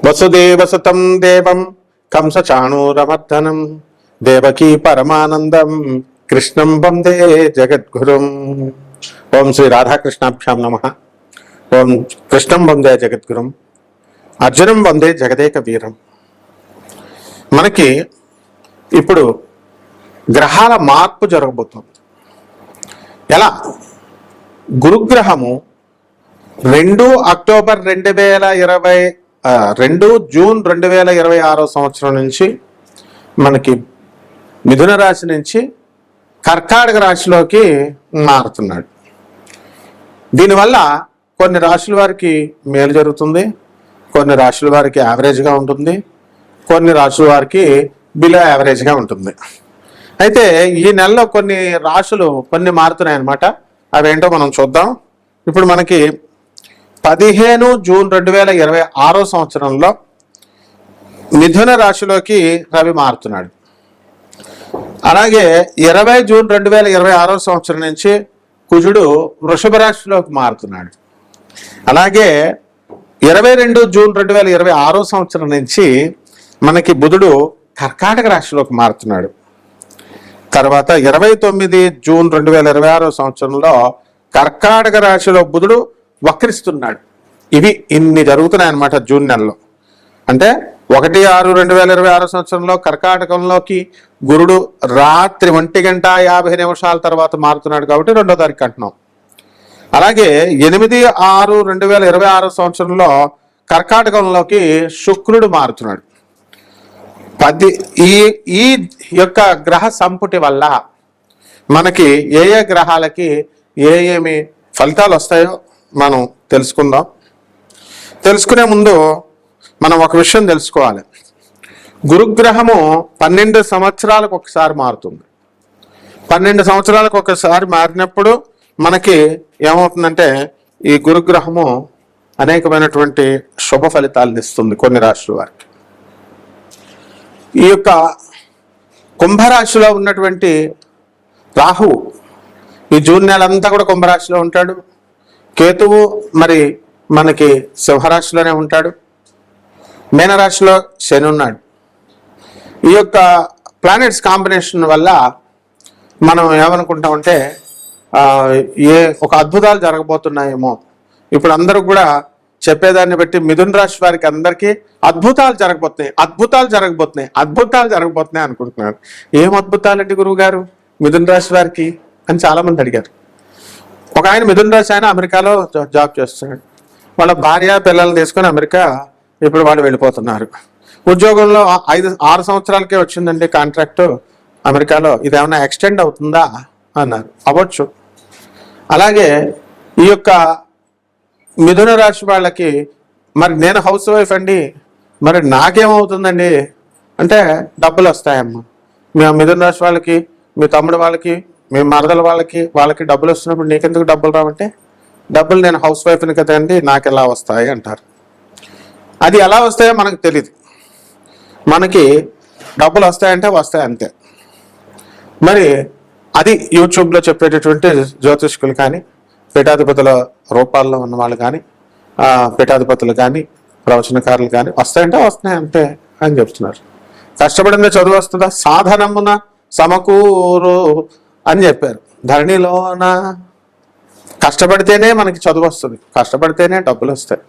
వసుదేవసుతం దేవం కంసచాణూరమర్దనం దేవకీ పరమానందం కృష్ణం వందే జగద్గురుం. ఓం శ్రీ రాధాకృష్ణాభ్యాం నమః. ఓం కృష్ణం వందే జగద్గురుం, అర్జునం వందే జగదేక వీరం. మనకి ఇప్పుడు గ్రహాల మార్పు జరగబోతుంది. ఎలా? గురుగ్రహము 2 అక్టోబర్ 2 జూన్ 2026 సంవత్సరం నుంచి మనకి మిథున రాశి నుంచి కర్కాటక రాశిలోకి మారుతున్నాడు. దీనివల్ల కొన్ని రాశుల వారికి మేలు జరుగుతుంది, కొన్ని రాశుల వారికి యావరేజ్గా ఉంటుంది, కొన్ని రాశుల వారికి బిలో యావరేజ్గా ఉంటుంది. అయితే ఈ నెలలో కొన్ని రాశులు కొన్ని మారుతున్నాయి అన్నమాట. అవేంటో మనం చూద్దాం. ఇప్పుడు మనకి 15 జూన్ 2026 సంవత్సరంలో మిథున రాశిలోకి రవి మారుతున్నాడు. అలాగే 20 జూన్ 2026 సంవత్సరం నుంచి కుజుడు వృషభ రాశిలోకి మారుతున్నాడు. అలాగే 22 జూన్ 2026 సంవత్సరం నుంచి మనకి బుధుడు కర్కాటక రాశిలోకి మారుతున్నాడు. తర్వాత 29 జూన్ 2026 సంవత్సరంలో కర్కాటక రాశిలో బుధుడు వక్రిస్తున్నాడు. ఇవి ఇన్ని జరుగుతున్నాయి అన్నమాట జూన్ నెలలో. అంటే 1/6/2026 సంవత్సరంలో కర్కాటకంలోకి గురుడు రాత్రి 1:50 తర్వాత మారుతున్నాడు కాబట్టి 2వ తారీఖు అంటున్నాం. అలాగే 8/6/2026 సంవత్సరంలో కర్కాటకంలోకి శుక్రుడు మారుతున్నాడు. ఈ యొక్క గ్రహ సంపుటి వల్ల మనకి ఏ గ్రహాలకి ఏమి ఫలితాలు వస్తాయో మనం తెలుసుకుందాం. తెలుసుకునే ముందు మనం ఒక విషయం తెలుసుకోవాలి. గురుగ్రహము 12 సంవత్సరాలకు ఒకసారి మారుతుంది. 12 సంవత్సరాలకు ఒకసారి మారినప్పుడు మనకి ఏమవుతుందంటే ఈ గురుగ్రహము అనేకమైనటువంటి శుభ ఫలితాలను ఇస్తుంది కొన్ని రాశుల వారికి. ఈ యొక్క కుంభరాశిలో ఉన్నటువంటి రాహువు ఈ జూన్ నెల అంతా కూడా కుంభరాశిలో ఉంటాడు. కేతువు మరి మనకి సింహరాశిలోనే ఉంటాడు. మీనరాశిలో శని ఉన్నాడు. ఈ యొక్క ప్లానెట్స్ కాంబినేషన్ వల్ల మనం ఏమనుకుంటామంటే ఒక అద్భుతాలు జరగబోతున్నాయేమో. ఇప్పుడు అందరూ కూడా చెప్పేదాన్ని బట్టి మిథున రాశి వారికి అందరికీ అద్భుతాలు జరగబోతున్నాయి అనుకుంటున్నారు. ఏం అద్భుతాలండి గురువు గారు మిథున రాశి వారికి అని చాలా మంది అడిగారు. ఒక ఆయన మిథున రాశి ఆయన అమెరికాలో జాబ్ చేస్తున్నాడు. వాళ్ళ భార్య పిల్లల్ని తీసుకొని అమెరికా ఇప్పుడు వాళ్ళు వెళ్ళిపోతున్నారు. ఉద్యోగంలో 6 సంవత్సరాలకే వచ్చిందండి కాంట్రాక్టు అమెరికాలో, ఇది ఏమైనా ఎక్స్టెండ్ అవుతుందా అన్నారు. అవ్వచ్చు. అలాగే ఈ యొక్క మిథున రాశి వాళ్ళకి మరి నేను హౌస్ వైఫ్ అండి, మరి నాకేమవుతుందండి అంటే డబ్బులు వస్తాయమ్మా. మీ మిథున రాశి వాళ్ళకి, మీ తమ్ముడు వాళ్ళకి, మీ మరదల వాళ్ళకి డబ్బులు వస్తున్నప్పుడు నీకెందుకు డబ్బులు రావంటే, డబ్బులు నేను హౌస్ వైఫ్ని కదండి నాకు ఎలా వస్తాయి అంటారు. అది ఎలా వస్తాయో మనకు తెలియదు. మనకి డబ్బులు వస్తాయంటే వస్తాయి అంతే. మరి అది యూట్యూబ్లో చెప్పేటటువంటి జ్యోతిష్కులు కానీ, పీఠాధిపతుల రూపాల్లో ఉన్న వాళ్ళు కానీ, పీఠాధిపతులు కానీ, ప్రవచనకారులు కానీ వస్తాయంటే వస్తున్నాయి అంతే అని చెప్తున్నారు. కష్టపడిందే చదువు వస్తుందా? సాధనమున సమకూరు అని చెప్పారు. ధరణిలోన కష్టపడితేనే మనకి చదువు వస్తుంది, కష్టపడితేనే డబ్బులు వస్తాయి.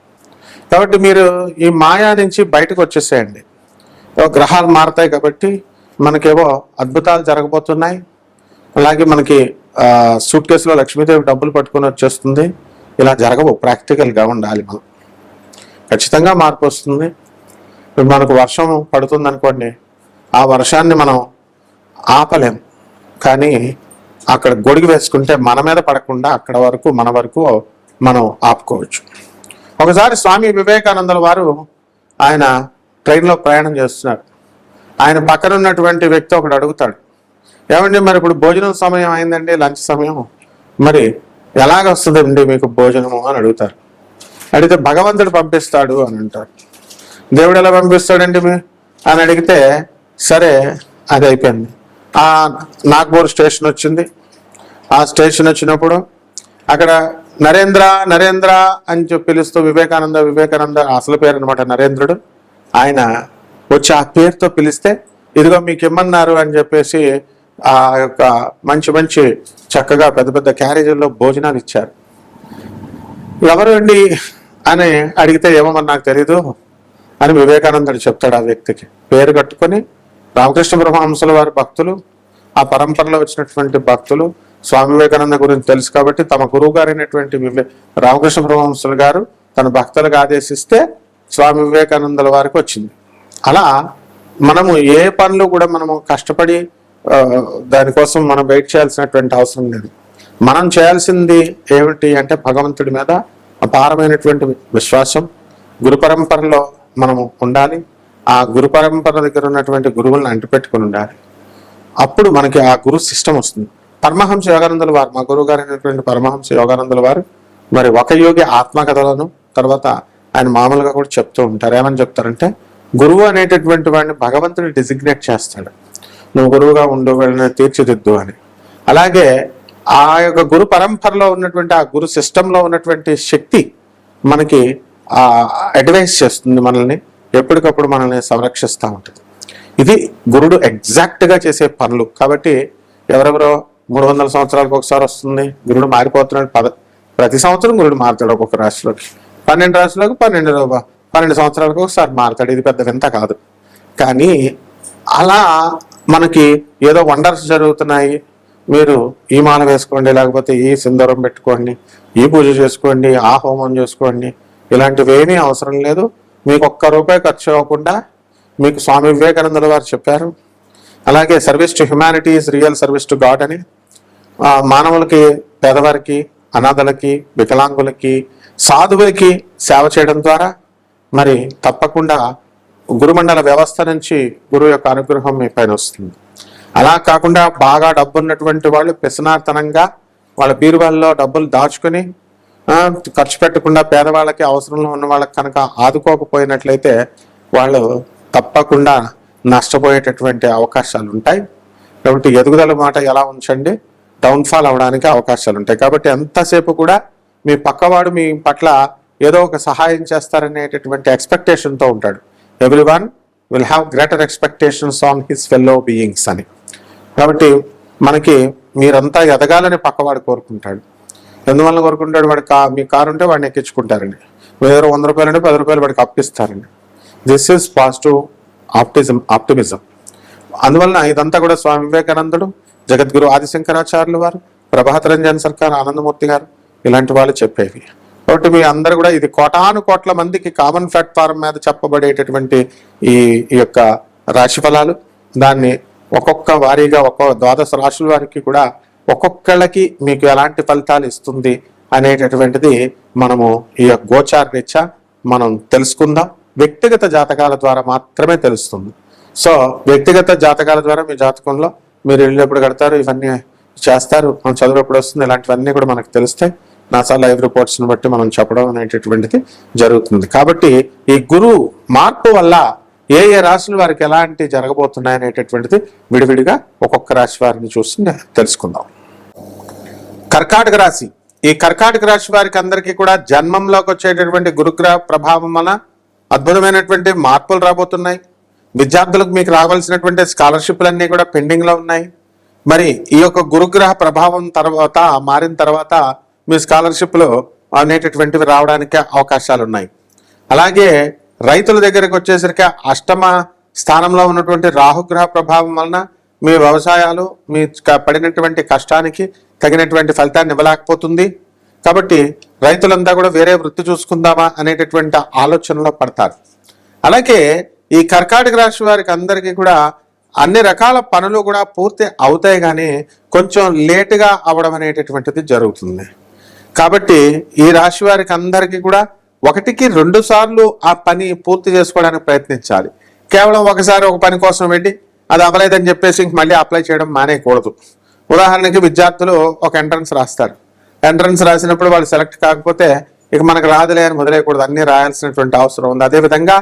కాబట్టి మీరు ఈ మాయా నుంచి బయటకు వచ్చేసేయండి. గ్రహాలు మారుతాయి కాబట్టి మనకేవో అద్భుతాలు జరగబోతున్నాయి. అలాగే మనకి సూట్ కేసులో లక్ష్మీదేవి డబ్బులు పట్టుకొని వచ్చేస్తుంది. ఇలా జరగవు. ప్రాక్టికల్గా ఉండాలి. మనం ఖచ్చితంగా మార్పు వస్తుంది. ఇప్పుడు మనకు వర్షం పడుతుంది అనుకోండి, ఆ వర్షాన్ని మనం ఆపలేం, కానీ అక్కడ గొడుగు వేసుకుంటే మన మీద పడకుండా అక్కడ వరకు మన వరకు మనం ఆపుకోవచ్చు. ఒకసారి స్వామి వివేకానందుల వారు ఆయన ట్రైన్లో ప్రయాణం చేస్తున్నారు. ఆయన పక్కన ఉన్నటువంటి వ్యక్తి ఒకడు అడుగుతాడు, ఏమండి మరి ఇప్పుడు భోజనం సమయం అయిందండి, లంచ్ సమయం, మరి ఎలాగొస్తుందండి మీకు భోజనము అని అడుగుతారు. అడిగితే భగవంతుడు పంపిస్తాడు అని అంటారు. దేవుడు ఎలా పంపిస్తాడండి అని అడిగితే సరే అది అయిపోయింది. నాగ్పూర్ స్టేషన్ వచ్చింది. ఆ స్టేషన్ వచ్చినప్పుడు అక్కడ నరేంద్ర నరేంద్ర అని పిలుస్తూ వివేకానంద అసలు పేరు అనమాట నరేంద్రుడు. ఆయన వచ్చి ఆ పేరుతో పిలిస్తే ఇదిగో మీకు ఇమ్మన్నారు అని చెప్పేసి ఆ యొక్క మంచి మంచి చక్కగా పెద్ద పెద్ద క్యారేజీల్లో భోజనాలు ఇచ్చారు. ఎవరు అండి అని అడిగితే ఏమో నాకు తెలీదు అని వివేకానందుడు చెప్తాడు ఆ వ్యక్తికి. పేరు కట్టుకొని రామకృష్ణ పరమహంసుల వారి భక్తులు, ఆ పరంపరలో వచ్చినటువంటి భక్తులు స్వామి వివేకానంద గురించి తెలుసు కాబట్టి తమ గురువు గారైనటువంటి రామకృష్ణ పరమహంసులు గారు తన భక్తులకు ఆదేశిస్తే స్వామి వివేకానందుల వారికి వచ్చింది. అలా మనము ఏ పనులు కూడా మనము కష్టపడి దానికోసం మనం వెయిట్ చేయాల్సినటువంటి అవసరం లేదు. మనం చేయాల్సింది ఏమిటి అంటే భగవంతుడి మీద అపారమైనటువంటి విశ్వాసం, గురు పరంపరలో మనము ఉండాలి, ఆ గురు పరంపర దగ్గర ఉన్నటువంటి గురువులను అంటిపెట్టుకుని ఉండాలి. అప్పుడు మనకి ఆ గురు సిస్టమ్ వస్తుంది. పరమహంస యోగానందుల వారు, మా గురువు గారు అయినటువంటి పరమహంస యోగానందుల వారు మరి ఒక యోగి ఆత్మకథలను తర్వాత ఆయన మామూలుగా కూడా చెప్తూ ఉంటారు. ఏమని చెప్తారంటే, గురువు అనేటటువంటి వాడిని భగవంతుడు డిజిగ్నేట్ చేస్తాడు, నువ్వు గురువుగా ఉండు, వీళ్ళని తీర్చిదిద్దు అని. అలాగే ఆ యొక్క గురు పరంపరలో ఉన్నటువంటి ఆ గురు సిస్టంలో ఉన్నటువంటి శక్తి మనకి అడ్వైస్ చేస్తుంది, మనల్ని ఎప్పటికప్పుడు మనల్ని సంరక్షిస్తూ ఉంటుంది. ఇది గురుడు ఎగ్జాక్ట్గా చేసే పనులు. కాబట్టి ఎవరెవరో 300 సంవత్సరాలకు ఒకసారి వస్తుంది, గురుడు మారిపోతున్నాడు. ప్రతి సంవత్సరం గురుడు మారుతాడు. ఒక్కొక్క రాశిలోకి 12 రాశులకు 12 సంవత్సరాలకు ఒకసారి మారుతాడు. ఇది పెద్ద వింత కాదు. కానీ అలా మనకి ఏదో వండర్స్ జరుగుతున్నాయి, మీరు ఈ మాల వేసుకోండి, లేకపోతే ఈ సింధూరం పెట్టుకోండి, ఈ పూజ చేసుకోండి, ఆ హోమం చేసుకోండి, ఇలాంటివి ఏమీ అవసరం లేదు. మీకు ₹1 ఖర్చు అవ్వకుండా మీకు స్వామి వివేకానందుల వారు చెప్పారు. అలాగే service to humanity is real service to God అని, మానవులకి, పేదవారికి, అనాథలకి, వికలాంగులకి, సాధువులకి సేవ చేయడం ద్వారా మరి తప్పకుండా గురుమండల వ్యవస్థ నుంచి గురువు యొక్క అనుగ్రహం మీ పైన వస్తుంది. అలా కాకుండా బాగా డబ్బు ఉన్నటువంటి వాళ్ళు పిసనార్తనంగా వాళ్ళ బీరువాళ్ళలో డబ్బులు దాచుకొని ఖర్చు పెట్టకుండా పేదవాళ్ళకి, అవసరంలో ఉన్న వాళ్ళకి కనుక ఆదుకోకపోయినట్లయితే వాళ్ళు తప్పకుండా నష్టపోయేటటువంటి అవకాశాలు ఉంటాయి. కాబట్టి ఎదుగుదల మాట ఎలా ఉంచండి, డౌన్ఫాల్ అవడానికి అవకాశాలు ఉంటాయి. కాబట్టి ఎంతసేపు కూడా మీ పక్కవాడు మీ పట్ల ఏదో ఒక సహాయం చేస్తారనేటటువంటి ఎక్స్పెక్టేషన్తో ఉంటాడు. Everyone will have greater expectations on his fellow beings అని. కాబట్టి మనకి మీరంతా ఎదగాలని పక్కవాడు కోరుకుంటాడు. ఎందువల్ల కోరుకుంటాడు? వాడు మీ కారు ఉంటే వాడిని ఎక్కించుకుంటారండి, మీ దగ్గర ₹100 అంటే ₹10 వాడికి అప్పిస్తారండి. This is positive optimism. అందువలన ఇదంతా కూడా స్వామి వివేకానందుడు, జగద్గురు ఆదిశంకరాచార్యులు వారు, ప్రభాత్ రంజన్ సర్కార్, ఆనందమూర్తి గారు ఇలాంటి వాళ్ళు చెప్పేవి. కాబట్టి మీ అందరూ కూడా ఇది కోటాను కోట్ల మందికి కామన్ ప్లాట్ఫారం మీద చెప్పబడేటటువంటి ఈ యొక్క రాశి ఫలాలు, దాన్ని ఒక్కొక్క వారీగా ఒక్కొక్క 12 రాశుల వారికి కూడా ఒక్కొక్కళ్ళకి మీకు ఎలాంటి ఫలితాలు ఇస్తుంది అనేటటువంటిది మనము ఈ గోచార రీత్యా మనం తెలుసుకుందాం. వ్యక్తిగత జాతకాల ద్వారా మాత్రమే తెలుస్తుంది. సో వ్యక్తిగత జాతకాల ద్వారా మీ జాతకంలో మీరు ఇల్లు ఎప్పుడు కడతారు, ఇవన్నీ చేస్తారు, మనం చదువు ఎప్పుడు వస్తుంది, ఇలాంటివన్నీ కూడా మనకు తెలుస్తాయి. నాసా లైవ్ రిపోర్ట్స్ని బట్టి మనం చెప్పడం అనేటటువంటిది జరుగుతుంది. కాబట్టి ఈ గురువు మార్పు వల్ల ఏ ఏ రాశుల వారికి ఎలాంటి జరగబోతున్నాయి అనేటటువంటిది విడివిడిగా ఒక్కొక్క రాశి వారిని చూసి తెలుసుకుందాం. కర్కాటక రాశి. ఈ కర్కాటక రాశి వారికి అందరికీ కూడా జన్మంలోకి వచ్చేటటువంటి గురుగ్రహ ప్రభావం వలన అద్భుతమైనటువంటి మార్పులు రాబోతున్నాయి. విద్యార్థులకు మీకు రావాల్సినటువంటి స్కాలర్షిప్లన్నీ కూడా పెండింగ్లో ఉన్నాయి. మరి ఈ యొక్క గురుగ్రహ ప్రభావం తర్వాత మారిన తర్వాత మీ స్కాలర్షిప్లు అనేటటువంటివి రావడానికి అవకాశాలు ఉన్నాయి. అలాగే రైతుల దగ్గరకు వచ్చేసరికి 8వ స్థానంలో ఉన్నటువంటి రాహుగ్రహ ప్రభావం వలన మీ వ్యవసాయాలు మీ పడినటువంటి కష్టానికి తగినటువంటి ఫలితాన్ని ఇవ్వలేకపోతుంది. కాబట్టి రైతులంతా కూడా వేరే వృత్తి చూసుకుందామా అనేటటువంటి ఆలోచనలో పడతారు. అలాగే ఈ కర్కాటక రాశి వారికి అందరికీ కూడా అన్ని రకాల పనులు కూడా పూర్తి అవుతాయి, కానీ కొంచెం లేటుగా అవడం అనేటటువంటిది జరుగుతుంది. కాబట్టి ఈ రాశి వారికి అందరికీ కూడా 1కి 2 సార్లు ఆ పని పూర్తి చేసుకోవడానికి ప్రయత్నించాలి. కేవలం ఒకసారి ఒక పని కోసం వెళ్ళి అది అవ్వలేదని చెప్పేసి మళ్ళీ అప్లై చేయడం మానేయకూడదు. ఉదాహరణకి విద్యార్థులు ఒక ఎంట్రన్స్ రాస్తారు. ఎంట్రన్స్ రాసినప్పుడు వాళ్ళు సెలెక్ట్ కాకపోతే ఇక మనకు రాదులే అని వదిలేయకూడదు, అన్ని రాయాల్సినటువంటి అవసరం ఉంది. అదేవిధంగా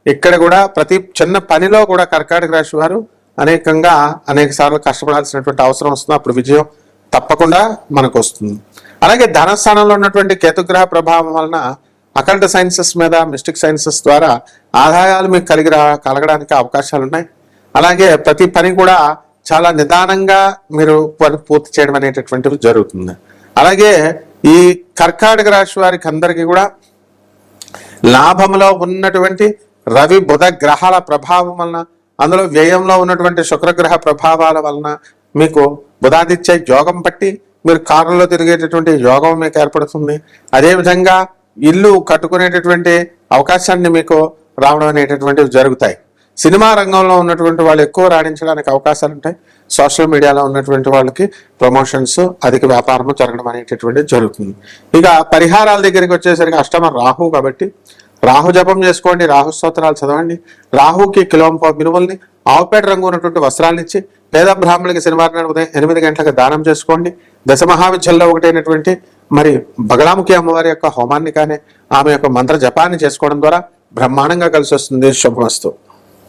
ఇక్కడ కూడా ప్రతి చిన్న పనిలో కూడా కర్కాటక రాశి వారు అనేక సార్లు కష్టపడాల్సినటువంటి అవసరం వస్తుంది. అప్పుడు విజయం తప్పకుండా మనకు వస్తుంది. అలాగే ధనస్థానంలో ఉన్నటువంటి కేతుగ్రహ ప్రభావం వలన అకల్ట్ సైన్సెస్ మీద, మిస్టిక్ సైన్సెస్ ద్వారా ఆదాయాలు మీకు కలగడానికి అవకాశాలు ఉన్నాయి. అలాగే ప్రతి పని కూడా చాలా నిదానంగా మీరు పని పూర్తి చేయడం అనేటటువంటిది జరుగుతుంది. అలాగే ఈ కర్కాటక రాశి వారికి అందరికీ కూడా లాభంలో ఉన్నటువంటి రవి బుధ గ్రహాల ప్రభావం వలన, అందులో వ్యయంలో ఉన్నటువంటి శుక్రగ్రహ ప్రభావాల వలన మీకు బుధాదిత్య యోగం పట్టి మీరు కారులో తిరిగేటటువంటి యోగం మీకు ఏర్పడుతుంది. అదేవిధంగా ఇల్లు కట్టుకునేటటువంటి అవకాశాన్ని మీకు రావడం అనేటటువంటివి జరుగుతాయి. సినిమా రంగంలో ఉన్నటువంటి వాళ్ళు ఎక్కువ రాణించడానికి అవకాశాలు ఉంటాయి. సోషల్ మీడియాలో ఉన్నటువంటి వాళ్ళకి ప్రమోషన్స్, అధిక వ్యాపారము జరగడం అనేటటువంటిది జరుగుతుంది. ఇక పరిహారాల దగ్గరికి వచ్చేసరికి అష్టమ రాహు కాబట్టి రాహు జపం చేసుకోండి, రాహు స్తోత్రాలు చదవండి. రాహుకి కిలోంప మినుముల్ని, ఆవుపేట రంగు ఉన్నటువంటి వస్త్రాలను ఇచ్చి పేద బ్రాహ్మణులకి శనివారం నాడు ఉదయం 8 గంటలకు దానం చేసుకోండి. దశమహావిద్యల్లో ఒకటైనటువంటి మరి బగలాముఖి అమ్మవారి యొక్క హోమాన్ని కానీ, ఆమె యొక్క మంత్ర జపాన్ని చేసుకోవడం ద్వారా బ్రహ్మాండంగా కలిసి వస్తుంది. శుభమస్తు.